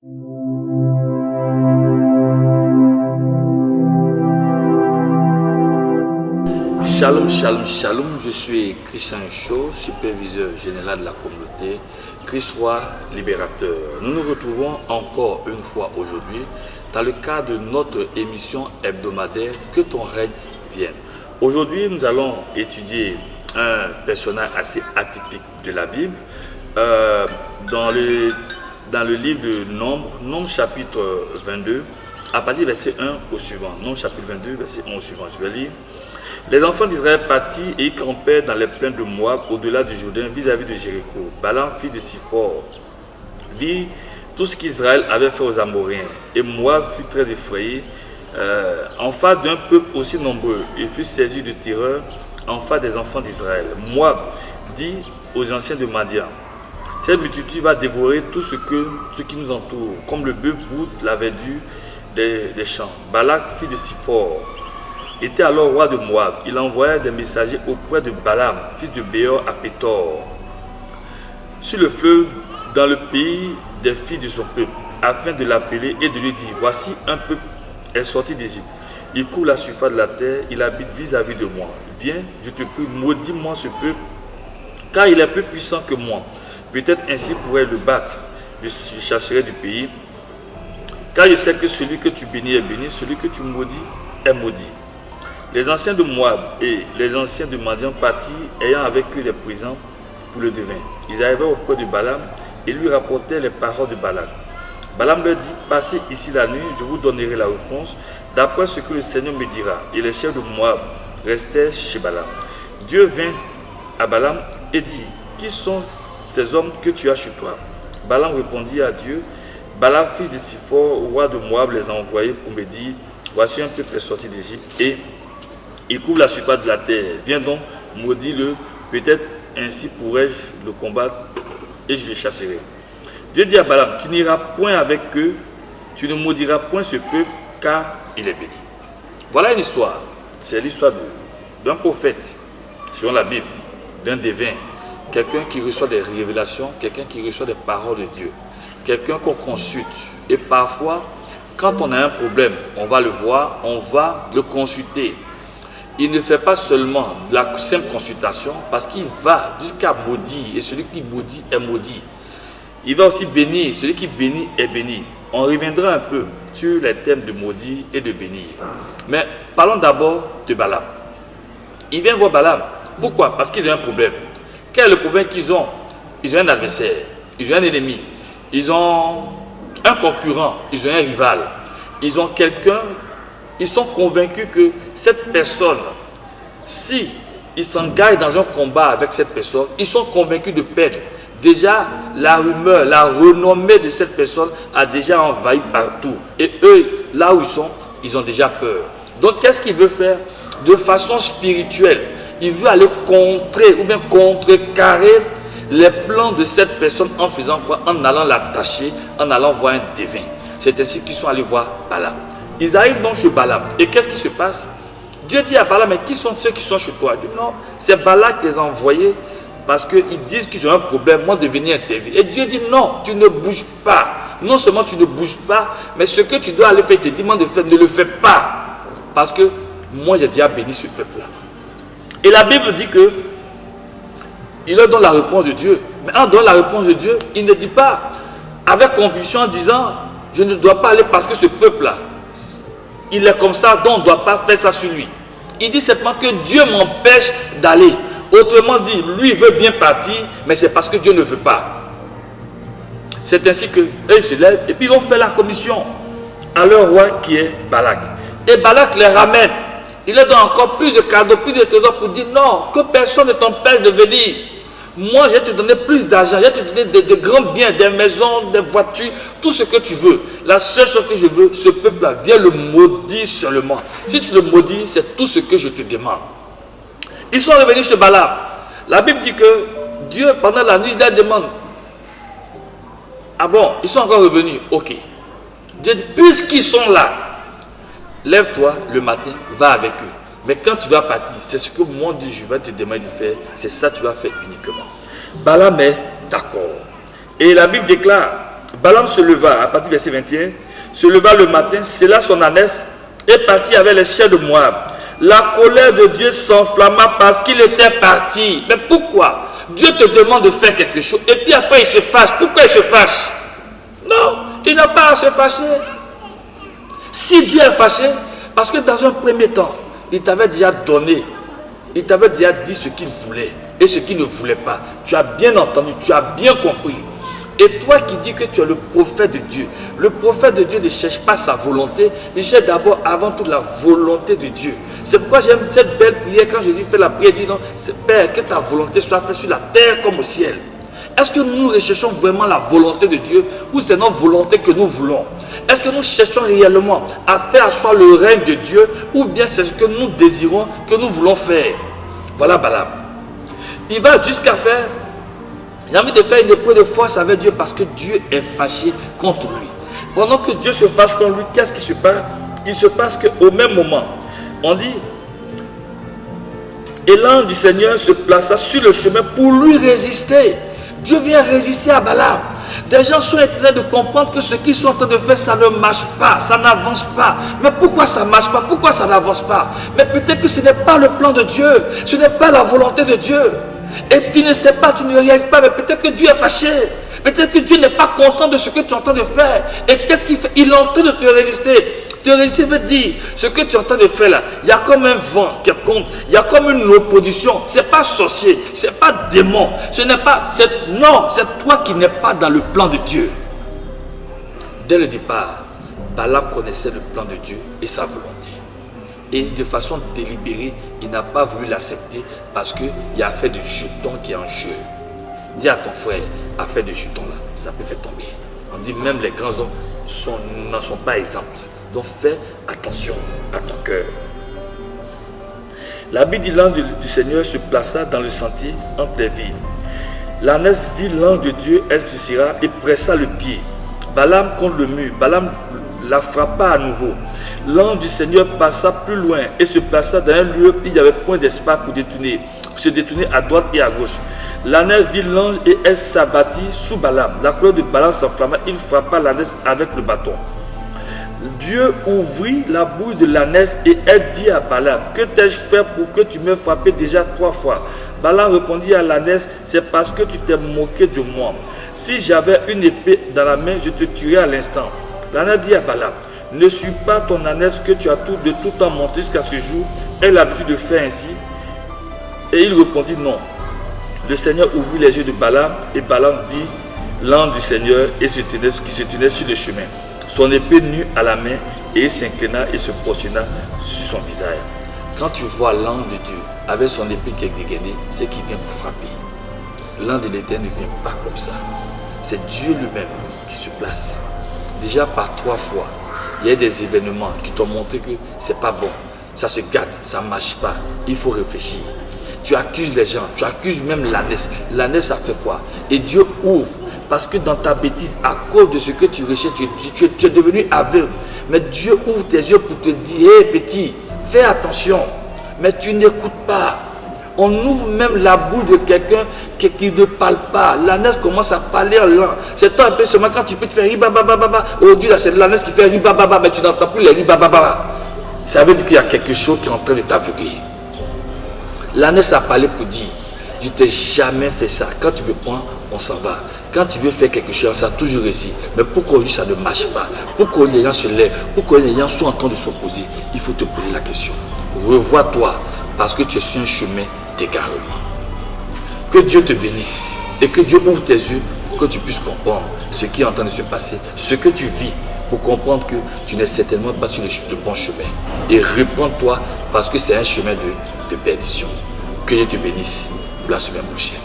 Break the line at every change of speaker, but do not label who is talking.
Shalom, shalom, shalom, je suis Christian Chaud, superviseur général de la communauté Christ Roi Libérateur. Nous nous retrouvons encore une fois aujourd'hui dans le cadre de notre émission hebdomadaire Que ton règne vienne. Aujourd'hui, nous allons étudier un personnage assez atypique de la Bible dans le livre de Nombre chapitre 22, à partir du verset 1 au suivant. Nombre chapitre 22, verset 1 au suivant. Je vais lire. Les enfants d'Israël partirent et campèrent dans les plaines de Moab, au-delà du Jourdain, vis-à-vis de Jéricho. Balaam, fils de Siphor, vit tout ce qu'Israël avait fait aux Amoréens. Et Moab fut très effrayé en face d'un peuple aussi nombreux. Il fut saisi de terreur en face des enfants d'Israël. Moab dit aux anciens de Madian: cette multitude va dévorer tout ce qui nous entoure, comme le bœuf boude la verdure des champs. Balak, fils de Siphor, était alors roi de Moab. Il envoya des messagers auprès de Balaam, fils de Béor, à Pétor, sur le fleuve, dans le pays des filles de son peuple, afin de l'appeler et de lui dire: voici un peuple est sorti d'Égypte. Il couvre la surface de la terre, il habite vis-à-vis de moi. Viens, je te prie, maudis-moi ce peuple, car il est plus puissant que moi. Peut-être ainsi pourrais le battre. Je chasserai du pays, car je sais que celui que tu bénis est béni, celui que tu maudis est maudit. Les anciens de Moab et les anciens de Madian partirent, ayant avec eux des présents pour le devin. Ils arrivèrent auprès de Balaam et lui rapportèrent les paroles de Balak. Balaam leur dit: passez ici la nuit, je vous donnerai la réponse d'après ce que le Seigneur me dira. Et les chefs de Moab restèrent chez Balaam. Dieu vint à Balaam et dit: qui sont ces hommes que tu as chez toi? Balaam répondit à Dieu: Balaam, fils de Siphor, roi de Moab, les a envoyés pour me dire: voici un peuple sorti d'Égypte et il couvre la surface de la terre. Viens donc, maudis-le, peut-être ainsi pourrais-je le combattre et je le chasserai. Dieu dit à Balaam: tu n'iras point avec eux, tu ne maudiras point ce peuple, car il est béni. Voilà une histoire. C'est l'histoire d'un prophète, selon la Bible, d'un devin, quelqu'un qui reçoit des révélations, quelqu'un qui reçoit des paroles de Dieu, quelqu'un qu'on consulte. Et parfois, quand on a un problème, on va le voir, on va le consulter. Il ne fait pas seulement de la simple consultation, parce qu'il va jusqu'à maudire, et celui qui maudit est maudit. Il va aussi bénir, celui qui bénit est béni. On reviendra un peu sur les thèmes de maudit et de bénir. Mais parlons d'abord de Balaam. Il vient voir Balaam. Pourquoi? Parce qu'ils ont un problème. Quel est le problème qu'ils ont? Ils ont un adversaire, ils ont un ennemi, ils ont un concurrent, ils ont un rival, ils ont quelqu'un. Ils sont convaincus que cette personne, si ils s'engagent dans un combat avec cette personne, ils sont convaincus de perdre. Déjà, la rumeur, la renommée de cette personne a déjà envahi partout. Et eux, là où ils sont, ils ont déjà peur. Donc, qu'est-ce qu'il veut faire? De façon spirituelle, il veut aller contrer ou bien contrecarrer les plans de cette personne en faisant quoi? En allant l'attacher, en allant voir un devin. C'est ainsi qu'ils sont allés voir Balaam. Ils arrivent donc chez Balaam. Et qu'est-ce qui se passe? Dieu dit à Balaam: mais qui sont ceux qui sont chez toi? Il dit: non, c'est Balak qui les a envoyés parce qu'ils disent qu'ils ont un problème, moi de venir intervenir. Et Dieu dit: non, tu ne bouges pas. Non seulement tu ne bouges pas, mais ce que tu dois aller faire, il te demande de faire, ne le fais pas. Parce que moi j'ai déjà béni ce peuple-là. Et la Bible dit que il leur donne la réponse de Dieu. Mais en donnant la réponse de Dieu, il ne dit pas avec conviction en disant: je ne dois pas aller parce que ce peuple-là, il est comme ça, donc on ne doit pas faire ça sur lui. Il dit simplement que Dieu m'empêche d'aller. Autrement dit, lui il veut bien partir, mais c'est parce que Dieu ne veut pas. C'est ainsi que eux se lèvent et puis ils vont faire la commission à leur roi qui est Balak. Et Balak les ramène. Il leur donne encore plus de cadeaux, plus de trésors pour dire: non, que personne ne t'empêche de venir. Moi, je vais te donner plus d'argent, je vais te donner de grands biens, des maisons, des voitures, tout ce que tu veux. La seule chose que je veux, ce peuple-là, viens le maudire seulement. Si tu le maudis, c'est tout ce que je te demande. Ils sont revenus chez Balaam. La Bible dit que Dieu, pendant la nuit, il leur demande: ah bon, ils sont encore revenus? Ok. Dieu dit: puisqu'ils sont là, lève-toi le matin, va avec eux. Mais quand tu dois partir, c'est ce que moi Dieu je vais te demander de faire, c'est ça que tu vas faire uniquement. Balaam est d'accord. Et la Bible déclare, Balaam se leva, à partir du verset 21, se leva le matin, scella son ânesse et partit avec les chefs de Moab. La colère de Dieu s'enflamma parce qu'il était parti. Mais pourquoi? Dieu te demande de faire quelque chose et puis après il se fâche. Pourquoi il se fâche? Non, il n'a pas à se fâcher. Si Dieu est fâché, parce que dans un premier temps, il t'avait déjà donné, il t'avait déjà dit ce qu'il voulait et ce qu'il ne voulait pas. Tu as bien entendu, tu as bien compris. Et toi qui dis que tu es le prophète de Dieu, le prophète de Dieu ne cherche pas sa volonté, il cherche d'abord avant tout la volonté de Dieu. C'est pourquoi j'aime cette belle prière. Quand je dis fais la prière, dis non, Père, que ta volonté soit faite sur la terre comme au ciel. Est-ce que nous recherchons vraiment la volonté de Dieu ou c'est notre volonté que nous voulons? Est-ce que nous cherchons réellement à faire asseoir le règne de Dieu ou bien c'est ce que nous désirons, que nous voulons faire? Voilà Balaam. Il va jusqu'à faire, il a envie de faire une épreuve de force avec Dieu parce que Dieu est fâché contre lui. Pendant que Dieu se fâche contre lui, qu'est-ce qui se passe? Il se passe qu'au même moment, on dit, et l'ange du Seigneur se plaça sur le chemin pour lui résister. Dieu vient résister à Balaam. Des gens sont étonnés de comprendre que ce qu'ils sont en train de faire, ça ne marche pas, ça n'avance pas. Mais pourquoi ça ne marche pas? Pourquoi ça n'avance pas? Mais peut-être que ce n'est pas le plan de Dieu, ce n'est pas la volonté de Dieu. Et tu ne sais pas, tu ne réalises pas, mais peut-être que Dieu est fâché. Peut-être que Dieu n'est pas content de ce que tu es en train de faire. Et qu'est-ce qu'il fait? Il est en train de te résister. Te résister veut dire, ce que tu es en train de faire là, il y a comme un vent qui compte, il y a comme une opposition. Ce n'est pas sorcier, ce n'est pas démon, ce n'est pas... Non, c'est toi qui n'es pas dans le plan de Dieu. Dès le départ, Balaam connaissait le plan de Dieu et sa volonté. Et de façon délibérée, il n'a pas voulu l'accepter parce qu'il y a affaire de jetons qui est en jeu. Dis à ton frère, affaire de jetons là, ça peut faire tomber. On dit même les grands hommes n'en sont pas exempts. Donc fais attention à ton cœur. La Bible dit l'ange du Seigneur se plaça dans le sentier entre les villes. L'ânesse vit l'ange de Dieu, elle se tira et pressa le pied. Balaam contre le mur. Balaam la frappa à nouveau. L'ange du Seigneur passa plus loin et se plaça dans un lieu où il n'y avait point d'espace pour se détourner à droite et à gauche. L'ânesse vit l'ange et elle s'abattit sous Balaam. La colère de Balaam s'enflamma, il frappa l'ânesse avec le bâton. Dieu ouvrit la bouche de l'ânesse et elle dit à Balaam, que t'ai-je fait pour que tu m'aies frappé déjà 3 fois? Balaam répondit à l'ânesse, c'est parce que tu t'es moqué de moi. Si j'avais une épée dans la main, je te tuerais à l'instant. L'ânesse dit à Balaam, ne suis pas ton ânesse que tu as de tout temps monté jusqu'à ce jour, elle a l'habitude de faire ainsi. Et il répondit non. Le Seigneur ouvrit les yeux de Balaam et Balaam vit l'ange du Seigneur et qui se tenait sur le chemin. Son épée nue à la main et il s'inclina et se prosterna sur son visage. Quand tu vois l'ange de Dieu avec son épée qui est dégainée, c'est qu'il vient pour frapper. L'ange de l'Éternel ne vient pas comme ça. C'est Dieu lui-même qui se place. Déjà par 3 fois, il y a des événements qui t'ont montré que c'est pas bon. Ça se gâte, ça ne marche pas. Il faut réfléchir. Tu accuses les gens, tu accuses même l'ânesse. L'ânesse a fait quoi? Et Dieu ouvre. Parce que dans ta bêtise, à cause de ce que tu recherches, tu es devenu aveugle. Mais Dieu ouvre tes yeux pour te dire, hé petit, fais attention. Mais tu n'écoutes pas. On ouvre même la bouche de quelqu'un qui ne parle pas. L'ânesse commence à parler en langue. C'est toi un peu seulement quand tu peux te faire ribabababa. Aujourd'hui, là, c'est l'ânesse qui fait ribababa, mais tu n'entends plus les ribababa. Ça veut dire qu'il y a quelque chose qui est en train de t'aveugler. L'ânesse a parlé pour dire, je ne t'ai jamais fait ça. Quand tu me prends, on s'en va. Quand tu veux faire quelque chose, ça a toujours réussi. Mais pourquoi aujourd'hui ça ne marche pas? Pourquoi les gens se lèvent? Pourquoi les gens sont en train de s'opposer? Il faut te poser la question. Revois-toi parce que tu es sur un chemin d'égarement. Que Dieu te bénisse et que Dieu ouvre tes yeux pour que tu puisses comprendre ce qui est en train de se passer, ce que tu vis, pour comprendre que tu n'es certainement pas sur le bon chemin. Et reprends-toi parce que c'est un chemin de perdition. Que Dieu te bénisse pour la semaine prochaine.